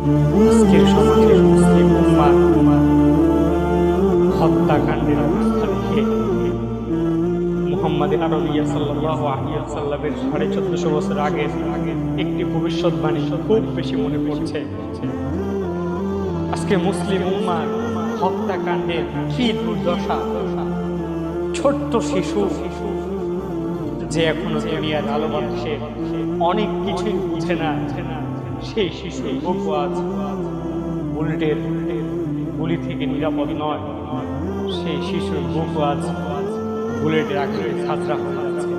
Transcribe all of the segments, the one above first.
আজকের সমাজে মুসলিম উম্মাহ হত্যাকাণ্ডের অবস্থা দেখে মুহাম্মদ আরবিয়া সাল্লাল্লাহু আলাইহি ওয়াসাল্লামের 1450 বছর আগে একটি ভবিষ্যৎবাণী খুব বেশি মনে পড়ছে। আজকে মুসলিম উম্মাহ হত্যাকাণ্ডের কি দুর্দশা! ছোট্ট শিশু যে এখনো দুনিয়ার আলো বাতাসে অনেক কিছুই বুঝে না, সেই শিশু বুকও আজ বুলেটের গুলি থেকে নিরাপদ নয়। সেই শিশুর বুকও আজ বুলেটের আঘাতে ছাত্রা হয়ে যাচ্ছে।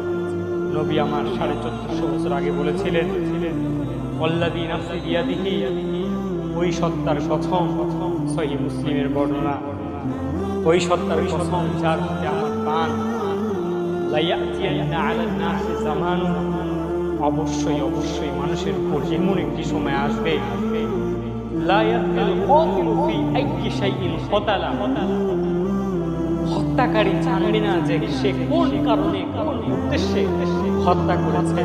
নবী আমার 1450 বছর আগে বলেছিলেন, ওয়াল্লাযী নাফসি বিয়াদিহি, ওই সত্তার কসম, সহিহ মুসলিমের বর্ণনা, ওই সত্তার কসম যার হাতে আমার প্রাণ, লা ইয়াতিয়ান্না আলান নাসি জামানুন, অবশ্যই অবশ্যই মানুষের উপর এমন একটি সময় আসবে, লা ইয়াতিল কাতিলু ফি আইয়ি শাইইন কাতালা, হত্যাকারী জানবে না যে সে কোন কারণে কোন উদ্দেশ্যে হত্যা করেছে।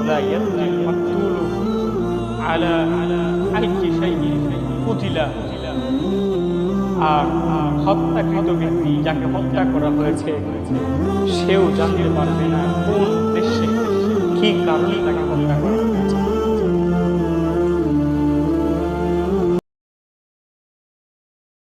লা ইয়াতিল মাকতুলু আলা আইয়ি শাইইন কুতিলা, আর হত্যাকৃত ব্যক্তি যাকে হত্যা করা হয়েছে সেও জানতে পারবে না কোন উদ্দেশ্যে কি কারণে তাকে